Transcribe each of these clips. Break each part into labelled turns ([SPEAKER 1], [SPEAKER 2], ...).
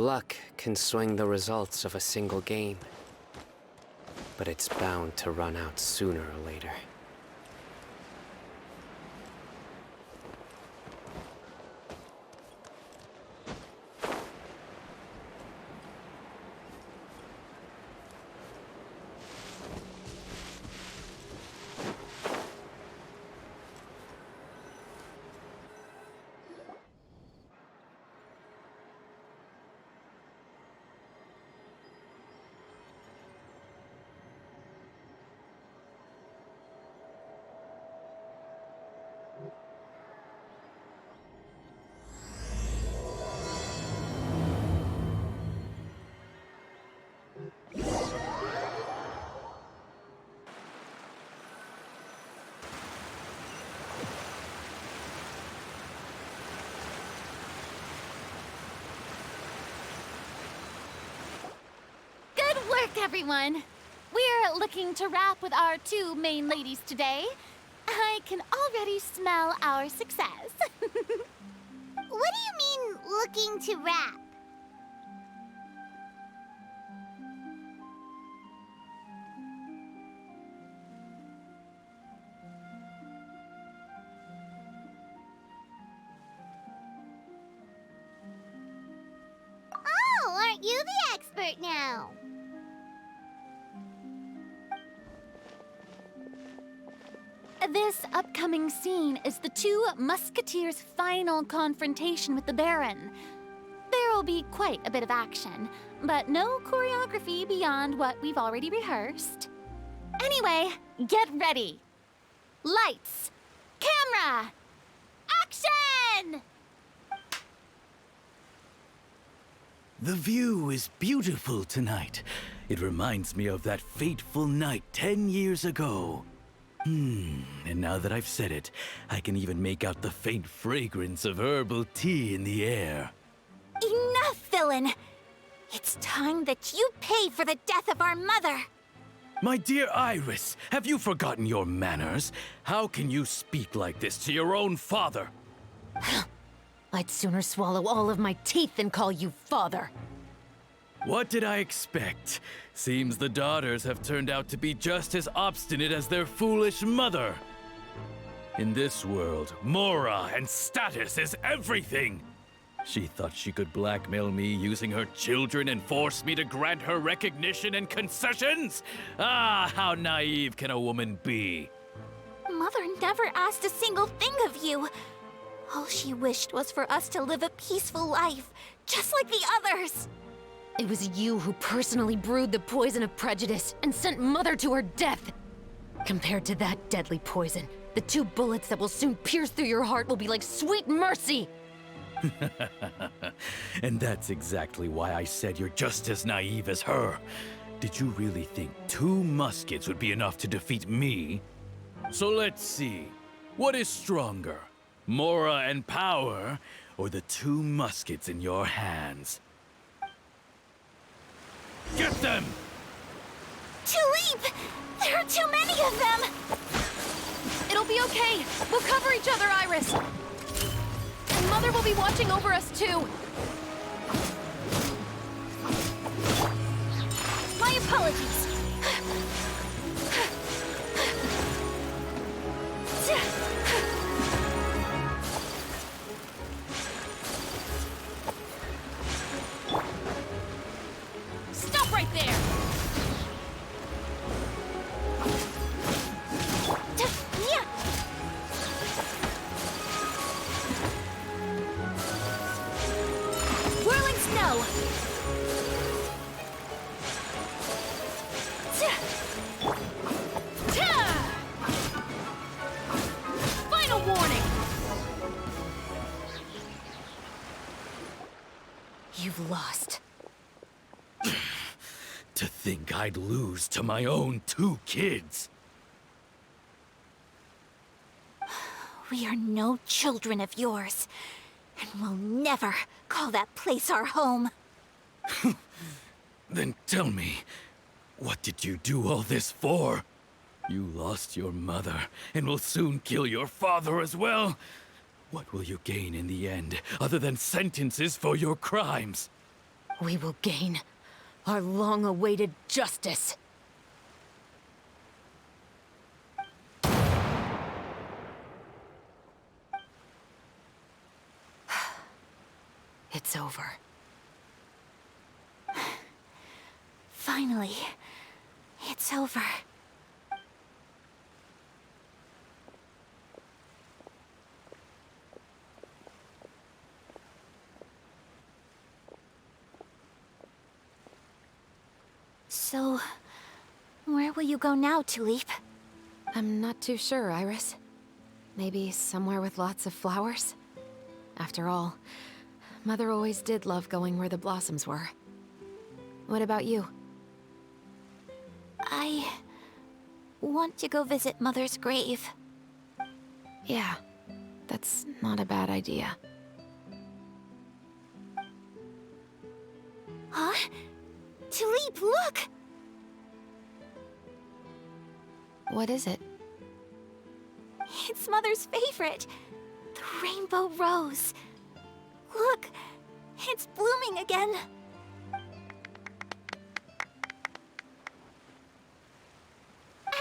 [SPEAKER 1] Luck can swing the results of a single game, but it's bound to run out sooner or later.
[SPEAKER 2] Everyone, we're looking to wrap with our two main ladies today. I can already smell our success.
[SPEAKER 3] What do you mean, looking to wrap? Oh, aren't you the expert now?
[SPEAKER 2] This upcoming scene is the two Musketeers' final confrontation with the Baron. There will be quite a bit of action, but no choreography beyond what we've already rehearsed. Anyway, get ready. Lights, camera, action!
[SPEAKER 4] The view is beautiful tonight. It reminds me of that fateful night 10 years ago. And now that I've said it, I can even make out the faint fragrance of herbal tea in the air.
[SPEAKER 3] Enough, villain! It's time that you pay for the death of our mother!
[SPEAKER 4] My dear Iris, have you forgotten your manners? How can you speak like this to your own father?
[SPEAKER 5] I'd sooner swallow all of my teeth than call you father.
[SPEAKER 4] What did I expect? Seems the daughters have turned out to be just as obstinate as their foolish mother. In this world, Mora and status is everything. She thought she could blackmail me using her children and force me to grant her recognition and concessions? Ah, how naive can a woman be?
[SPEAKER 3] Mother never asked a single thing of you. All she wished was for us to live a peaceful life, just like the others.
[SPEAKER 5] It was you who personally brewed the poison of prejudice and sent Mother to her death. Compared to that deadly poison, the 2 bullets that will soon pierce through your heart will be like sweet mercy.
[SPEAKER 4] And that's exactly why I said you're just as naive as her. Did you really think 2 muskets would be enough to defeat me? So let's see. What is stronger, Mora and power, or the 2 muskets in your hands? Get them!
[SPEAKER 3] Tulip! There are too many of them!
[SPEAKER 5] It'll be okay. We'll cover each other, Iris. And Mother will be watching over us, too.
[SPEAKER 3] My apologies.
[SPEAKER 5] Stop right there!
[SPEAKER 3] Whirling snow!
[SPEAKER 5] Final warning! You've lost.
[SPEAKER 4] To think I'd lose to my own 2 kids.
[SPEAKER 3] We are no children of yours, and we'll never call that place our home.
[SPEAKER 4] Then tell me, what did you do all this for? You lost your mother, and will soon kill your father as well. What will you gain in the end, other than sentences for your crimes?
[SPEAKER 5] we will gain our long-awaited justice. It's over.
[SPEAKER 3] Finally, it's over. So, where will you go now, Tulip?
[SPEAKER 5] I'm not too sure, Iris. Maybe somewhere with lots of flowers? After all, Mother always did love going where the blossoms were. What about you?
[SPEAKER 3] I want to go visit Mother's grave.
[SPEAKER 5] Yeah, that's not a bad idea.
[SPEAKER 3] Huh? Tulip, look!
[SPEAKER 5] What is it?
[SPEAKER 3] It's Mother's favorite. The rainbow rose. Look, it's blooming again.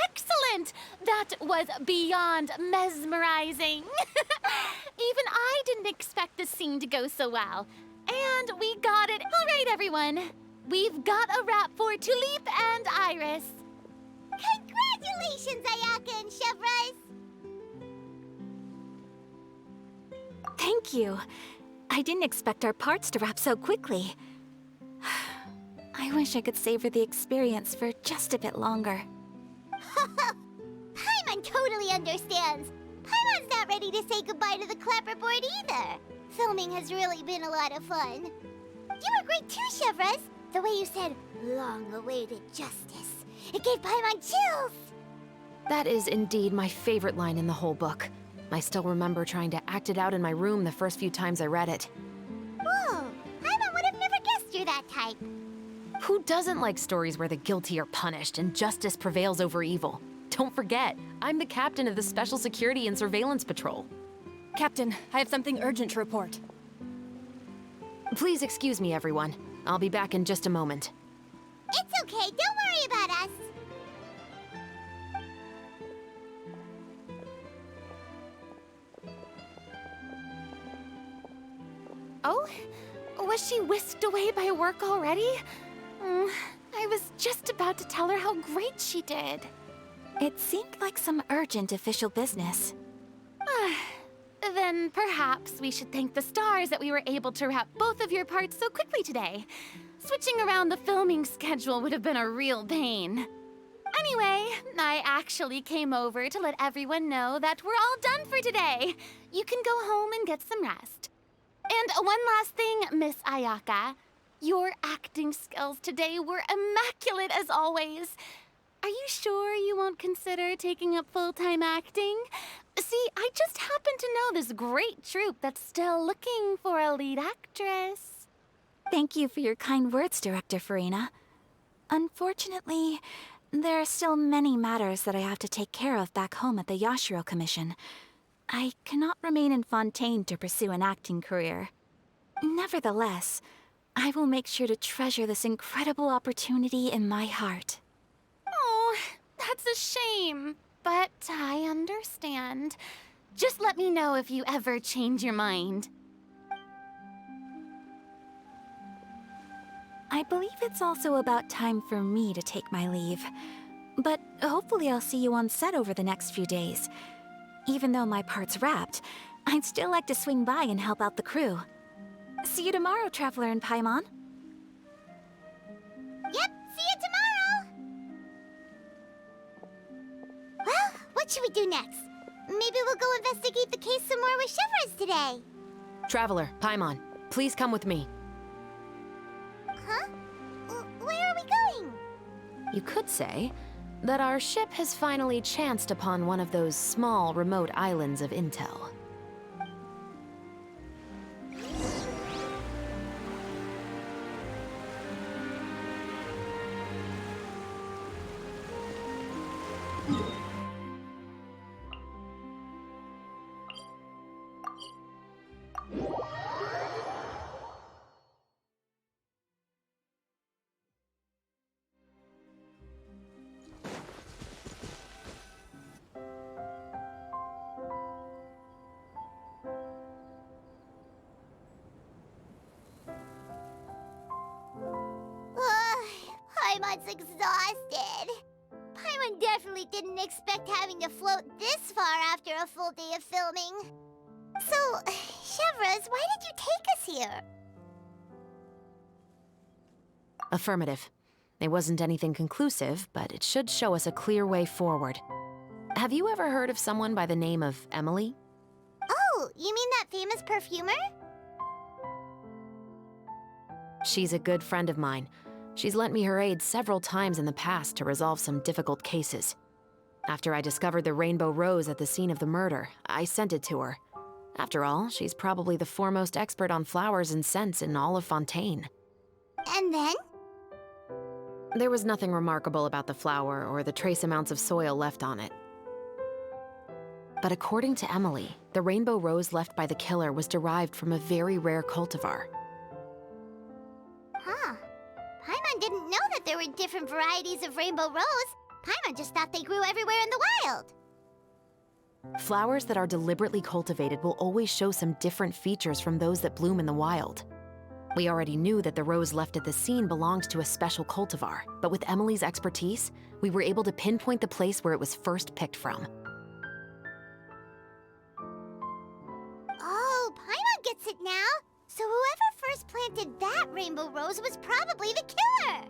[SPEAKER 2] Excellent! That was beyond mesmerizing. Even I didn't expect the scene to go so well. And we got it. All right, everyone. We've got a wrap for Tulip and Iris.
[SPEAKER 3] Congratulations, Ayaka and Chevres! Thank you. I didn't expect our parts to wrap so quickly. I wish I could savor the experience for just a bit longer.
[SPEAKER 6] Paimon totally understands. Paimon's not ready to say goodbye to the clapperboard either. Filming has really been a lot of fun. You were great too, Chevres. The way you said, long-awaited justice. It gave Paimon chills.
[SPEAKER 5] That is indeed my favorite line in the whole book. I still remember trying to act it out in my room the first few times I read it.
[SPEAKER 6] Whoa, Paimon would have never guessed you're that type.
[SPEAKER 5] Who doesn't like stories where the guilty are punished and justice prevails over evil? Don't forget, I'm the captain of the Special Security and Surveillance Patrol.
[SPEAKER 7] Captain, I have something urgent to report.
[SPEAKER 5] Please excuse me, everyone. I'll be back in just a moment.
[SPEAKER 6] It's okay, don't worry about us.
[SPEAKER 2] Oh? Was she whisked away by work already? I was just about to tell her how great she did.
[SPEAKER 3] It seemed like some urgent official business.
[SPEAKER 2] Then perhaps we should thank the stars that we were able to wrap both of your parts so quickly today. Switching around the filming schedule would have been a real pain. Anyway, I actually came over to let everyone know that we're all done for today. You can go home and get some rest. And one last thing, Miss Ayaka. Your acting skills today were immaculate as always. Are you sure you won't consider taking up full-time acting? See, I just happen to know this great troupe that's still looking for a lead actress.
[SPEAKER 3] Thank you for your kind words, Director Farina. Unfortunately, there are still many matters that I have to take care of back home at the Yashiro Commission. I cannot remain in Fontaine to pursue an acting career. Nevertheless, I will make sure to treasure this incredible opportunity in my heart.
[SPEAKER 2] Oh, that's a shame. But I understand. Just let me know if you ever change your mind.
[SPEAKER 3] I believe it's also about time for me to take my leave. But hopefully I'll see you on set over the next few days. Even though my part's wrapped, I'd still like to swing by and help out the crew. See you tomorrow, Traveler and Paimon.
[SPEAKER 6] Yep, see you tomorrow. Well, what should we do next? Maybe we'll go investigate the case some more with Chevres today.
[SPEAKER 5] Traveler, Paimon, please come with me.
[SPEAKER 6] Huh? Where are we going?
[SPEAKER 5] You could say that our ship has finally chanced upon one of those small, remote islands of intel.
[SPEAKER 6] Paimon's exhausted. Paimon definitely didn't expect having to float this far after a full day of filming. So, Chevres, why did you take us here?
[SPEAKER 5] Affirmative. It wasn't anything conclusive, but it should show us a clear way forward. Have you ever heard of someone by the name of Emily?
[SPEAKER 6] Oh, you mean that famous perfumer?
[SPEAKER 5] She's a good friend of mine. She's lent me her aid several times in the past to resolve some difficult cases. After I discovered the rainbow rose at the scene of the murder, I sent it to her. After all, she's probably the foremost expert on flowers and scents in all of Fontaine.
[SPEAKER 6] And then?
[SPEAKER 5] There was nothing remarkable about the flower or the trace amounts of soil left on it. But according to Emily, the rainbow rose left by the killer was derived from a very rare cultivar.
[SPEAKER 6] Huh. Paimon didn't know that there were different varieties of rainbow rose. Paimon just thought they grew everywhere in the wild.
[SPEAKER 5] Flowers that are deliberately cultivated will always show some different features from those that bloom in the wild. We already knew that the rose left at the scene belonged to a special cultivar, but with Emily's expertise, we were able to pinpoint the place where it was first picked from.
[SPEAKER 6] Oh, Paimon gets it now. So whoever first planted that rainbow rose was probably the killer.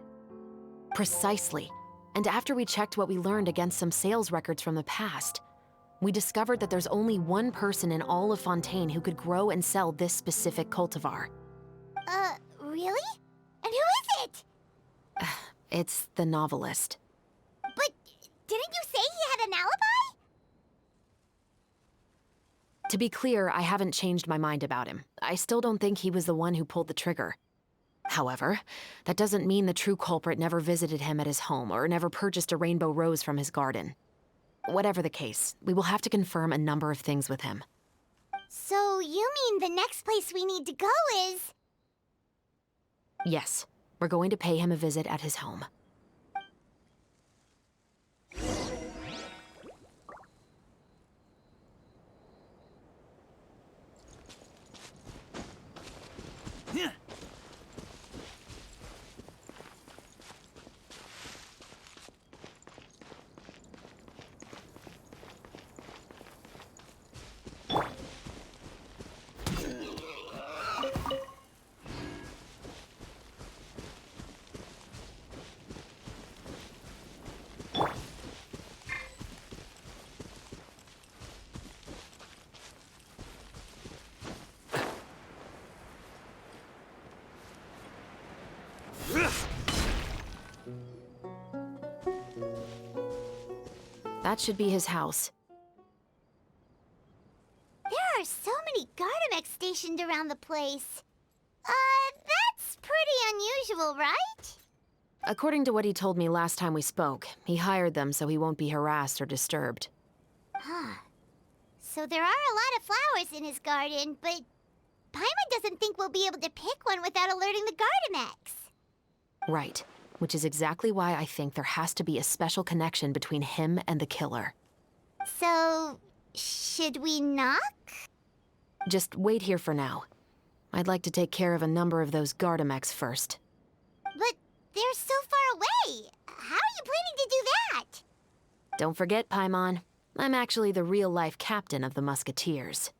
[SPEAKER 5] Precisely. And after we checked what we learned against some sales records from the past, we discovered that there's only one person in all of Fontaine who could grow and sell this specific cultivar.
[SPEAKER 6] Really? And who is it?
[SPEAKER 5] It's the novelist.
[SPEAKER 6] But didn't you say he had an alibi?
[SPEAKER 5] To be clear, I haven't changed my mind about him. I still don't think he was the one who pulled the trigger. However, that doesn't mean the true culprit never visited him at his home or never purchased a rainbow rose from his garden. Whatever the case, we will have to confirm a number of things with him.
[SPEAKER 6] So you mean the next place we need to go is...
[SPEAKER 5] Yes, we're going to pay him a visit at his home. That should be his house.
[SPEAKER 6] There are so many Gardamex stationed around the place. That's pretty unusual, right?
[SPEAKER 5] According to what he told me last time we spoke, he hired them so he won't be harassed or disturbed.
[SPEAKER 6] Huh. So there are a lot of flowers in his garden, but Paimon doesn't think we'll be able to pick one without alerting the Gardamex.
[SPEAKER 5] Right, which is exactly why I think there has to be a special connection between him and the killer.
[SPEAKER 6] So, should we knock?
[SPEAKER 5] Just wait here for now. I'd like to take care of a number of those Gardamex first.
[SPEAKER 6] But they're so far away. How are you planning to do that?
[SPEAKER 5] Don't forget, Paimon, I'm actually the real-life captain of the Musketeers.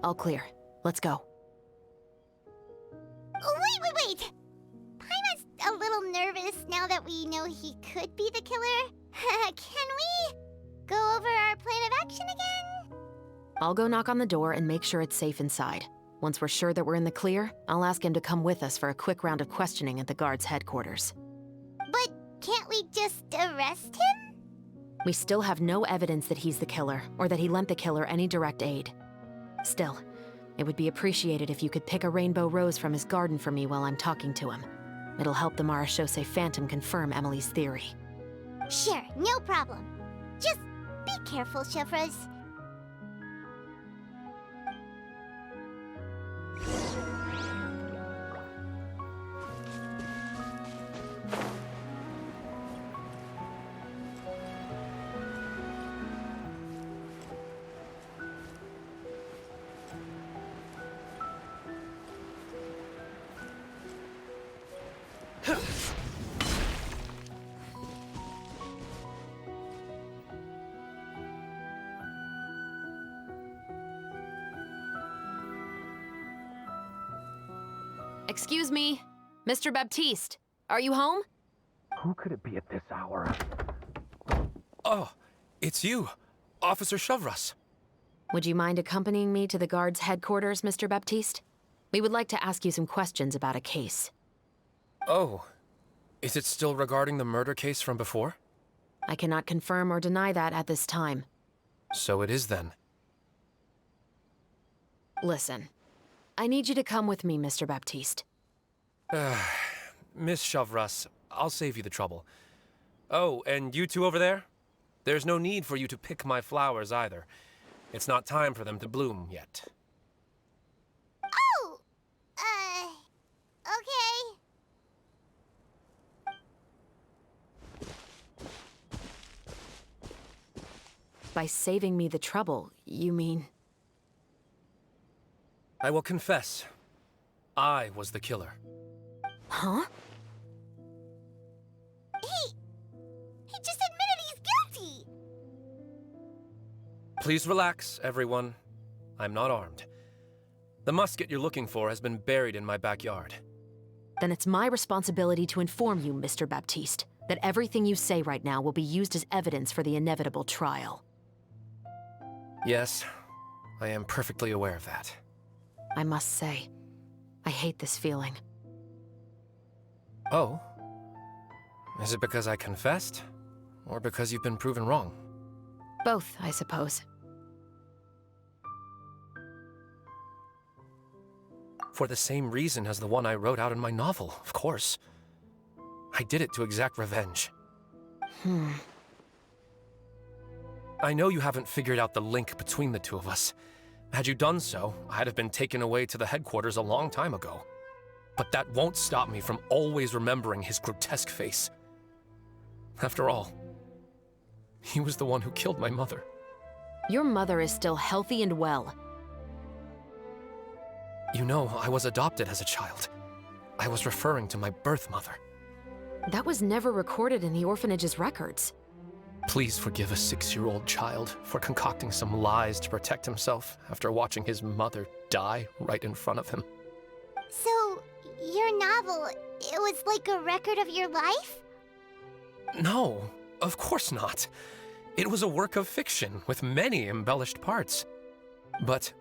[SPEAKER 5] All clear. Let's go.
[SPEAKER 6] now that we know he could be the killer, can we go over our plan of action again?
[SPEAKER 5] I'll go knock on the door and make sure it's safe inside. Once we're sure that we're in the clear, I'll ask him to come with us for a quick round of questioning at the guard's headquarters.
[SPEAKER 6] But can't we just arrest him?
[SPEAKER 5] We still have no evidence that he's the killer, or that he lent the killer any direct aid. Still, it would be appreciated if you could pick a rainbow rose from his garden for me while I'm talking to him. It'll help the Marechaussee Phantom confirm Emily's theory.
[SPEAKER 6] Sure, no problem. Just be careful, Chevres.
[SPEAKER 5] Excuse me, Mr. Baptiste, are you home?
[SPEAKER 8] Who could it be at this hour? Oh, it's you, Officer Chevres.
[SPEAKER 5] Would you mind accompanying me to the guard's headquarters, Mr. Baptiste? We would like to ask you some questions about a case.
[SPEAKER 8] Oh, is it still regarding the murder case from before?
[SPEAKER 5] I cannot confirm or deny that at this time.
[SPEAKER 8] So it is then.
[SPEAKER 5] Listen, I need you to come with me, Mr. Baptiste.
[SPEAKER 8] Miss Chevres, I'll save you the trouble. Oh, and you two over there? There's no need for you to pick my flowers either. It's not time for them to bloom yet.
[SPEAKER 6] Oh! Okay.
[SPEAKER 5] By saving me the trouble, you mean...
[SPEAKER 8] I will confess, I was the killer.
[SPEAKER 5] Huh?
[SPEAKER 6] He just admitted he's guilty!
[SPEAKER 8] Please relax, everyone. I'm not armed. The musket you're looking for has been buried in my backyard.
[SPEAKER 5] Then it's my responsibility to inform you, Mr. Baptiste, that everything you say right now will be used as evidence for the inevitable trial.
[SPEAKER 8] Yes, I am perfectly aware of that.
[SPEAKER 5] I must say, I hate this feeling.
[SPEAKER 8] Oh? Is it because I confessed? Or because you've been proven wrong?
[SPEAKER 5] Both, I suppose.
[SPEAKER 8] For the same reason as the one I wrote out in my novel, of course. I did it to exact revenge. I know you haven't figured out the link between the two of us. Had you done so, I'd have been taken away to the headquarters a long time ago. But that won't stop me from always remembering his grotesque face. After all, he was the one who killed my mother.
[SPEAKER 5] Your mother is still healthy and well.
[SPEAKER 8] You know, I was adopted as a child. I was referring to my birth mother.
[SPEAKER 5] That was never recorded in the orphanage's records.
[SPEAKER 8] Please forgive a 6-year-old child for concocting some lies to protect himself after watching his mother die right in front of him.
[SPEAKER 6] So, your novel, it was like a record of your life?
[SPEAKER 8] No, of course not. It was a work of fiction with many embellished parts. But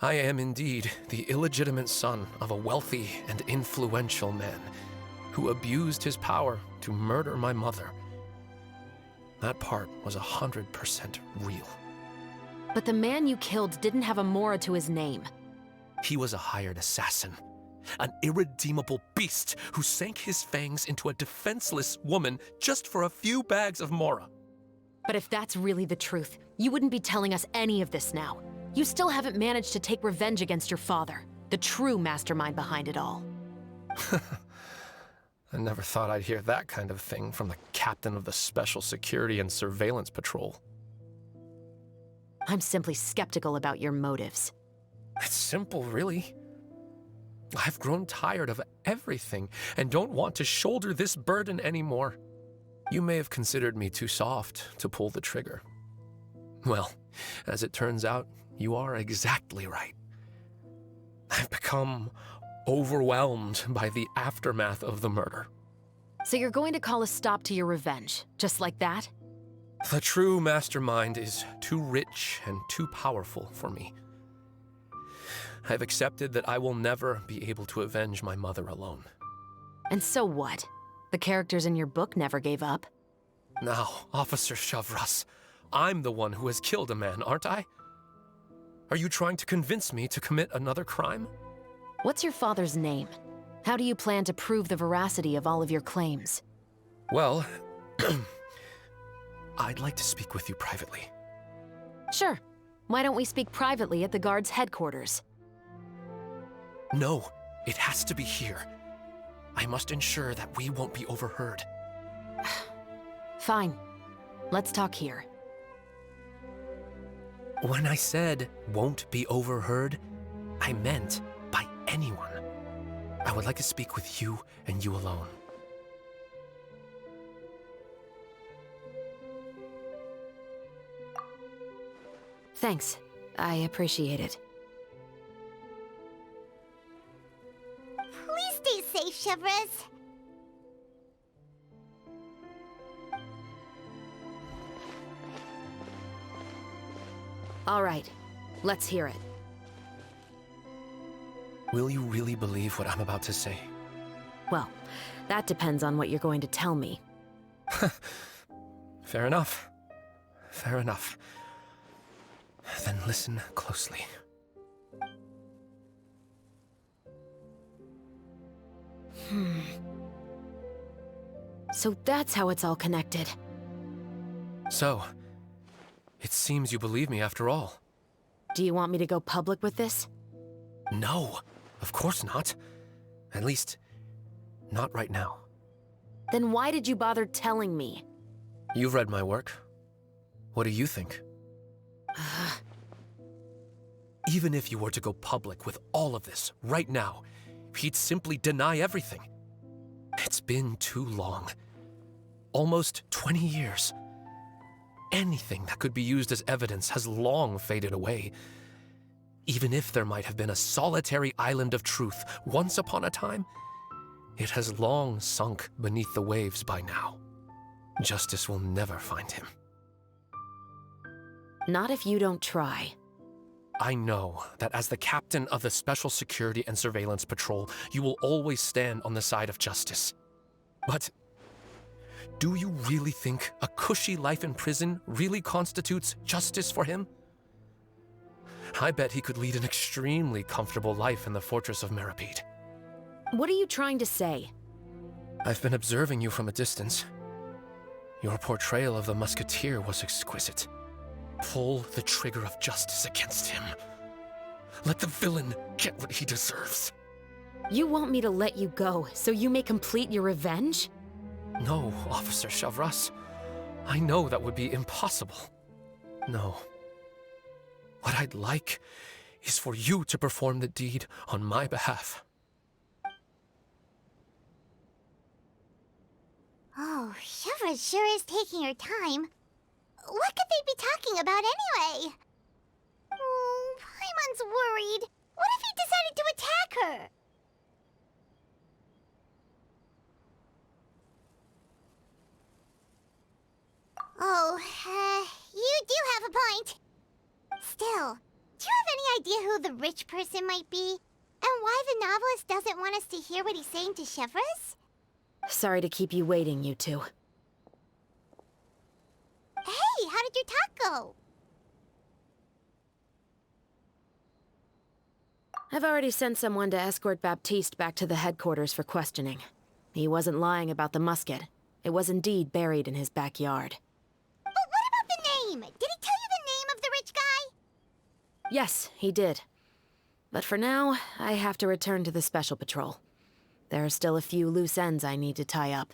[SPEAKER 8] I am indeed the illegitimate son of a wealthy and influential man who abused his power to murder my mother. That part was 100% real.
[SPEAKER 5] But the man you killed didn't have a Mora to his name.
[SPEAKER 8] He was a hired assassin, an irredeemable beast who sank his fangs into a defenseless woman just for a few bags of Mora.
[SPEAKER 5] But if that's really the truth, you wouldn't be telling us any of this now. You still haven't managed to take revenge against your father, the true mastermind behind it all.
[SPEAKER 8] I never thought I'd hear that kind of thing from the captain of the Special Security and Surveillance Patrol.
[SPEAKER 5] I'm simply skeptical about your motives.
[SPEAKER 8] It's simple, really. I've grown tired of everything and don't want to shoulder this burden anymore. You may have considered me too soft to pull the trigger. Well, as it turns out, you are exactly right. I've become overwhelmed by the aftermath of the murder.
[SPEAKER 5] So you're going to call a stop to your revenge, just like that?
[SPEAKER 8] The true mastermind is too rich and too powerful for me. I've accepted that I will never be able to avenge my mother alone.
[SPEAKER 5] And so what? The characters in your book never gave up.
[SPEAKER 8] Now, Officer Shavras, I'm the one who has killed a man, aren't I? Are you trying to convince me to commit another crime?
[SPEAKER 5] What's your father's name? How do you plan to prove the veracity of all of your claims?
[SPEAKER 8] Well, I'd like to speak with you privately.
[SPEAKER 5] Sure. Why don't we speak privately at the guard's headquarters?
[SPEAKER 8] No, it has to be here. I must ensure that we won't be overheard.
[SPEAKER 5] Fine. Let's talk here.
[SPEAKER 8] When I said won't be overheard, I meant by anyone. I would like to speak with you and you alone.
[SPEAKER 5] Thanks. I appreciate it.
[SPEAKER 6] Please stay safe, Chevres.
[SPEAKER 5] All right. Let's hear it.
[SPEAKER 8] Will you really believe what I'm about to say?
[SPEAKER 5] Well, that depends on what you're going to tell me.
[SPEAKER 8] Fair enough. Fair enough. Then listen closely.
[SPEAKER 5] So that's how it's all connected.
[SPEAKER 8] So, it seems you believe me after all.
[SPEAKER 5] Do you want me to go public with this?
[SPEAKER 8] No, of course not. At least, not right now.
[SPEAKER 5] Then why did you bother telling me?
[SPEAKER 8] You've read my work. What do you think? Even if you were to go public with all of this right now, he'd simply deny everything. It's been too long. Almost 20 years. Anything that could be used as evidence has long faded away. Even if there might have been a solitary island of truth once upon a time, it has long sunk beneath the waves by now. Justice will never find him.
[SPEAKER 5] Not if you don't try.
[SPEAKER 8] I know that as the captain of the Special Security and Surveillance Patrol, you will always stand on the side of justice. But do you really think a cushy life in prison really constitutes justice for him? I bet he could lead an extremely comfortable life in the fortress of Meripede.
[SPEAKER 5] What are you trying to say?
[SPEAKER 8] I've been observing you from a distance. Your portrayal of the Musketeer was exquisite. Pull the trigger of justice against him. Let the villain get what he deserves.
[SPEAKER 5] You want me to let you go so you may complete your revenge?
[SPEAKER 8] No, Officer Shavras. I know that would be impossible. No. What I'd like is for you to perform the deed on my behalf.
[SPEAKER 6] Oh, Chevres sure is taking her time. What could they be talking about anyway? Oh, Paimon's worried. What if he decided to attack her? Oh, you do have a point. Still, do you have any idea who the rich person might be? And why the novelist doesn't want us to hear what he's saying to Chevres?
[SPEAKER 5] Sorry to keep you waiting, you two.
[SPEAKER 6] Hey, how did your talk go?
[SPEAKER 5] I've already sent someone to escort Baptiste back to the headquarters for questioning. He wasn't lying about the musket. It was indeed buried in his backyard.
[SPEAKER 6] But what about the name? Did he tell you the name of the rich guy?
[SPEAKER 5] Yes, he did. But for now, I have to return to the Special Patrol. There are still a few loose ends I need to tie up.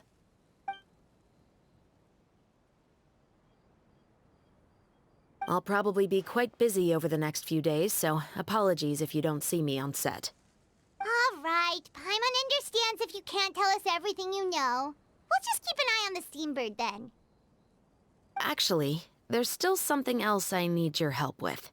[SPEAKER 5] I'll probably be quite busy over the next few days, so apologies if you don't see me on set.
[SPEAKER 6] All right, Paimon understands if you can't tell us everything you know. We'll just keep an eye on the Steambird then.
[SPEAKER 5] Actually, there's still something else I need your help with.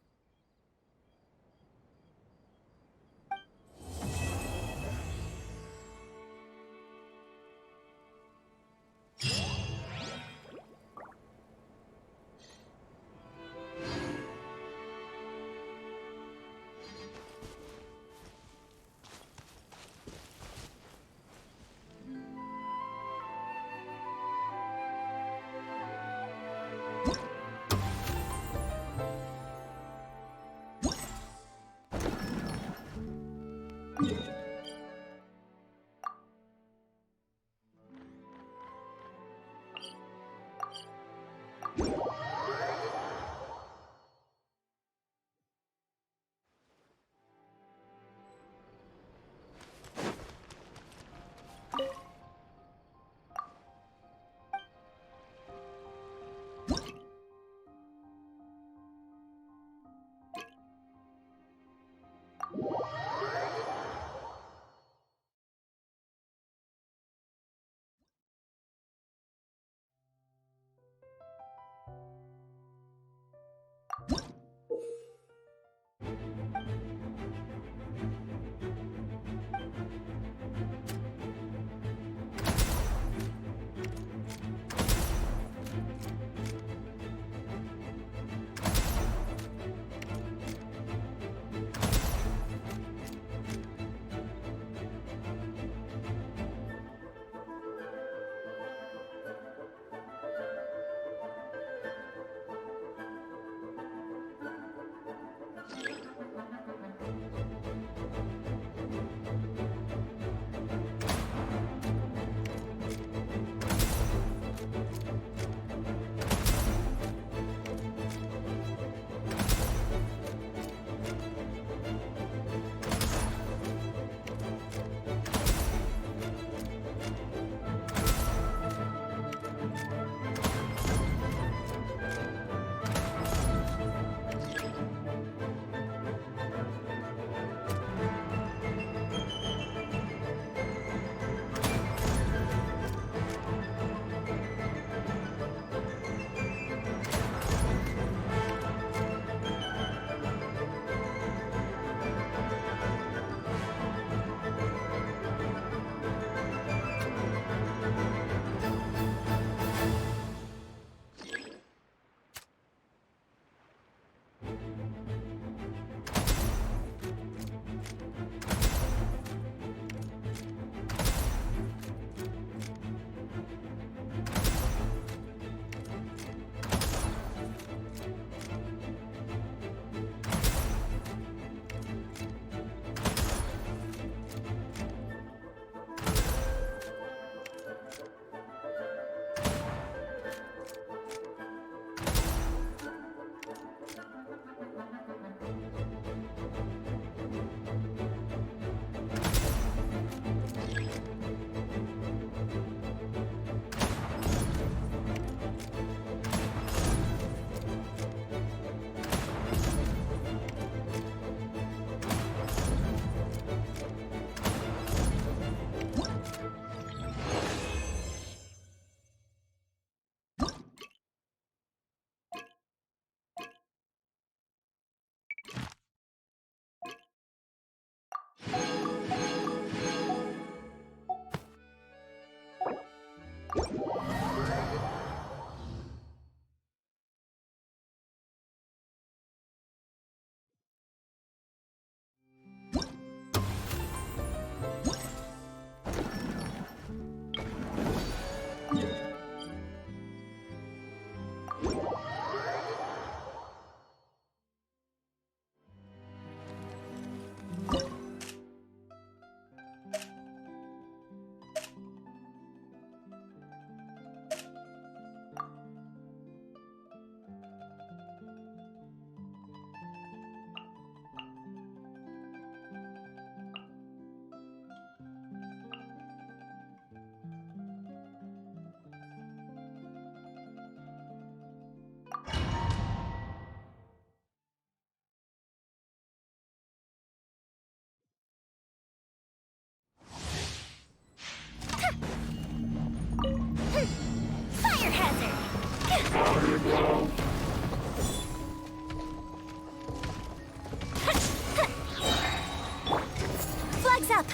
[SPEAKER 3] Flags up!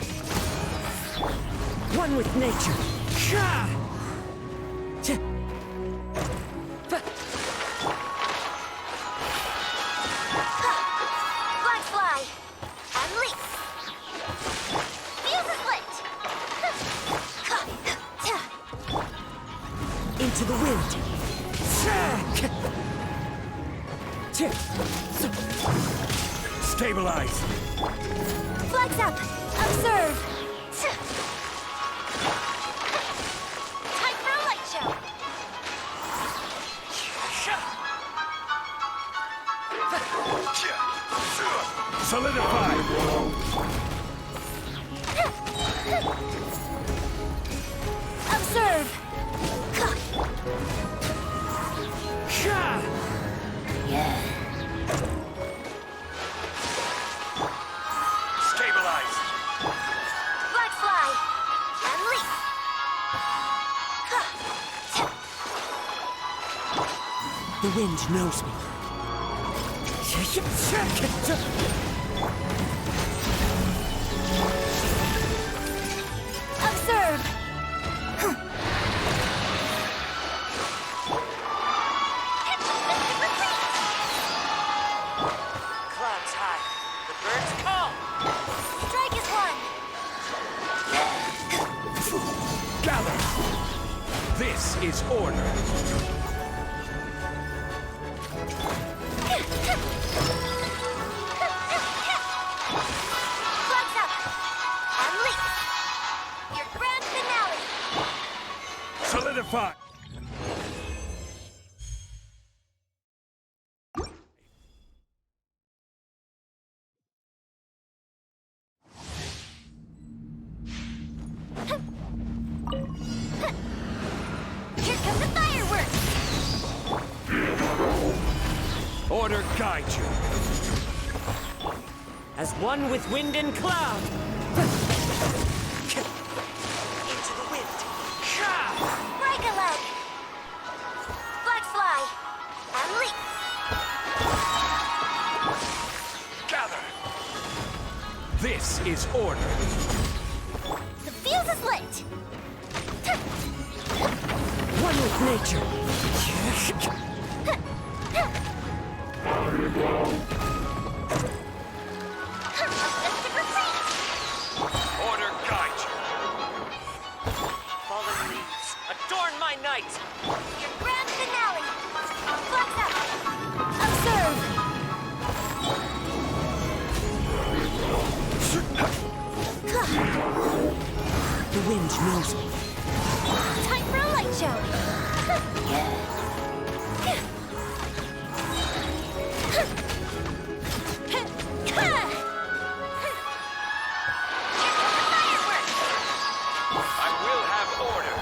[SPEAKER 9] One with nature. Sha! Ch-
[SPEAKER 6] Flag fly! And leap! Fuse is lit!
[SPEAKER 9] Into the wind. Stabilize.
[SPEAKER 3] Flags up! Observe!
[SPEAKER 6] Time for a light show!
[SPEAKER 9] Solidify.
[SPEAKER 3] Observe!
[SPEAKER 9] Sha! Stabilize.
[SPEAKER 6] Flag fly! And leap!
[SPEAKER 9] The wind knows me.
[SPEAKER 3] Observe!
[SPEAKER 9] Clouds high. The birds call.
[SPEAKER 6] Strike is one!
[SPEAKER 9] Gather. This is order.
[SPEAKER 6] Flags up! And leap! Your grand finale!
[SPEAKER 9] Solidify.
[SPEAKER 6] Here come the fireworks!
[SPEAKER 9] Order guide you. As one with wind and cloud. Into the wind.
[SPEAKER 6] Break a leg! Flag fly! And leap!
[SPEAKER 9] Gather. This is order.
[SPEAKER 6] The fuse is lit!
[SPEAKER 9] One with nature.
[SPEAKER 6] Objective retreat!
[SPEAKER 9] Order guide you. Fallen leaves, adorn my night.
[SPEAKER 6] Your grand finale! Flags up!
[SPEAKER 3] Observe!
[SPEAKER 9] The wind knows me.
[SPEAKER 6] Time for a light show!
[SPEAKER 9] I will have order.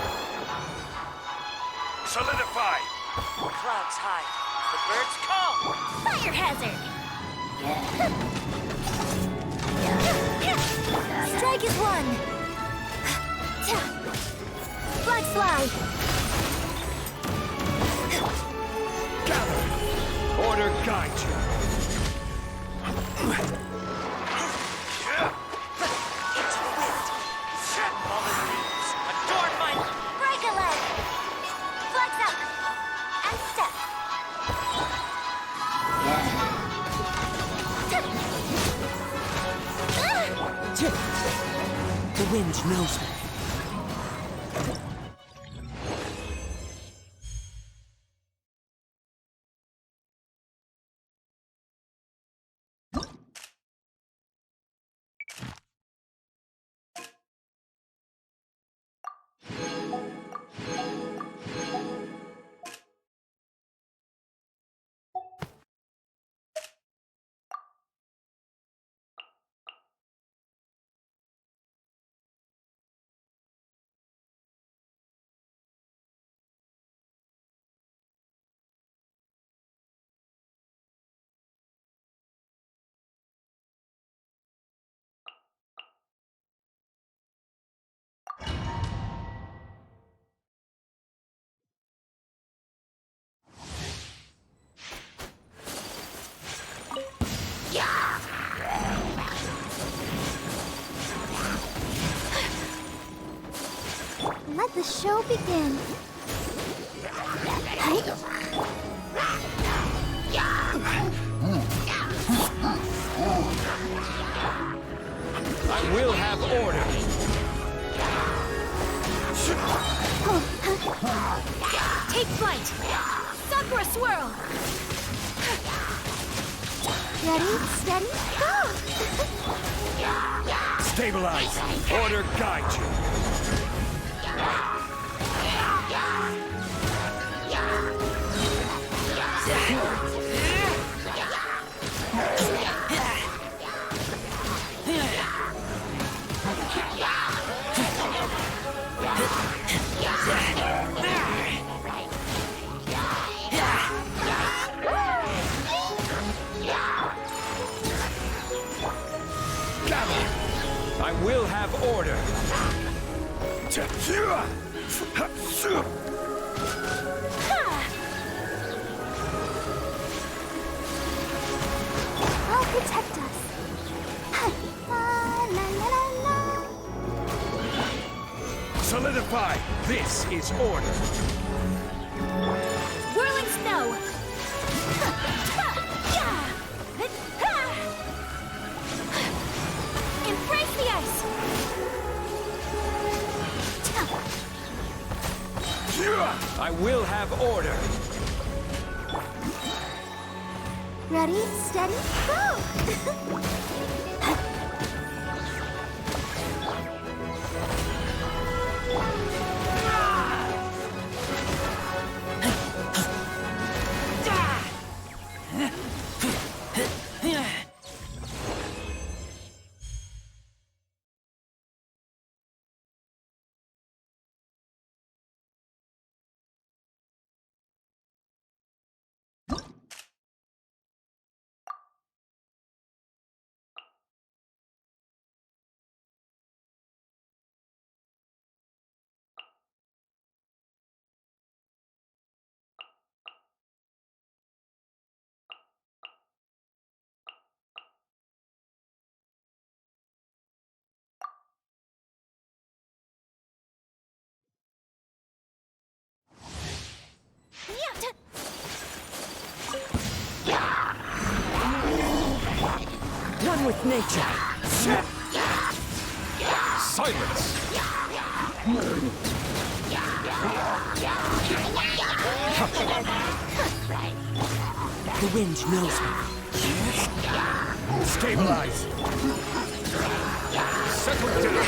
[SPEAKER 9] Solidify. Clouds high. The birds call.
[SPEAKER 6] Fire hazard!
[SPEAKER 3] Strike is one! Flags fly!
[SPEAKER 9] Gather. Order guide you. Into the wind. Fallen leaves, adorn my...
[SPEAKER 6] Break a leg! Flags up! And step!
[SPEAKER 9] The wind knows me.
[SPEAKER 6] Let the show begin.
[SPEAKER 4] I will have order.
[SPEAKER 3] Take flight! Sakura swirl!
[SPEAKER 6] Ready, steady, go!
[SPEAKER 4] Stabilize. Order guide you. I will have order.
[SPEAKER 6] I'll protect us. La la la la la.
[SPEAKER 4] Solidify. This is order.
[SPEAKER 3] Whirling snow! Embrace the ice!
[SPEAKER 4] I will have order.
[SPEAKER 6] Ready, steady, go!
[SPEAKER 10] One with nature.
[SPEAKER 4] Silence.
[SPEAKER 10] The wind knows me.
[SPEAKER 4] Stabilize. Settle down.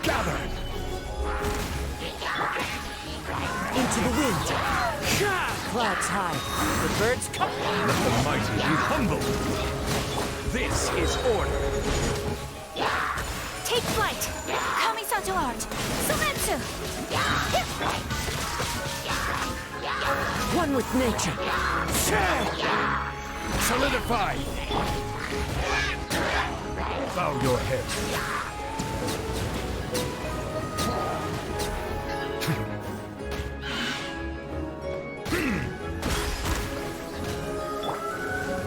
[SPEAKER 4] Gather.
[SPEAKER 10] Into the wind. Clouds high. The birds come.
[SPEAKER 4] Let the mighty be humble. This is order.
[SPEAKER 3] Take flight! Kamisato art! Sumetsu!
[SPEAKER 10] One with nature.
[SPEAKER 4] Solidify. Bow your head.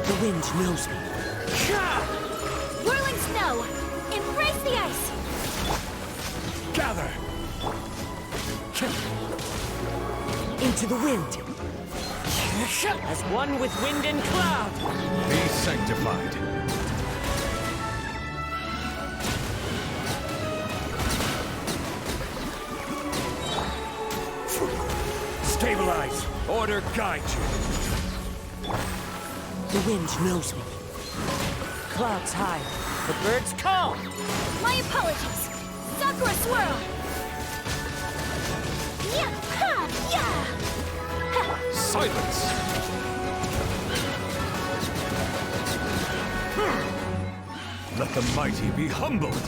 [SPEAKER 10] The wind knows me.
[SPEAKER 3] Whirling snow! Embrace the ice!
[SPEAKER 4] Gather.
[SPEAKER 10] Into the wind. As one with wind and cloud.
[SPEAKER 4] Be sanctified. Stabilize. Order guide you.
[SPEAKER 10] The wind knows me. Clouds high. The birds calm.
[SPEAKER 3] My apologies! Sakura swirl! Yeah! Ha! Yeah! Ha!
[SPEAKER 4] Silence. Let the mighty be humbled.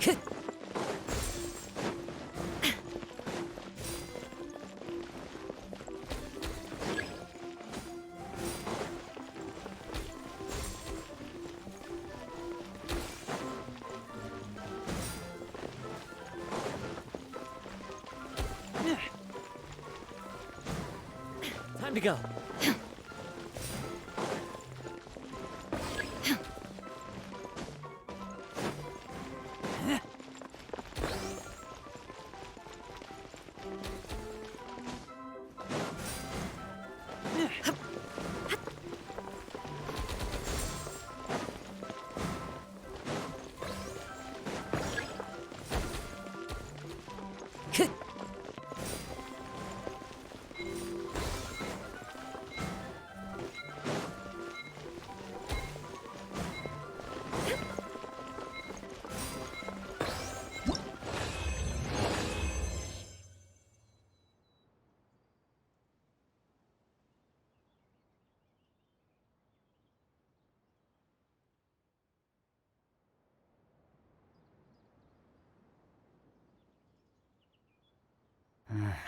[SPEAKER 10] Time to go.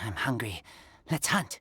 [SPEAKER 10] I'm hungry. Let's hunt.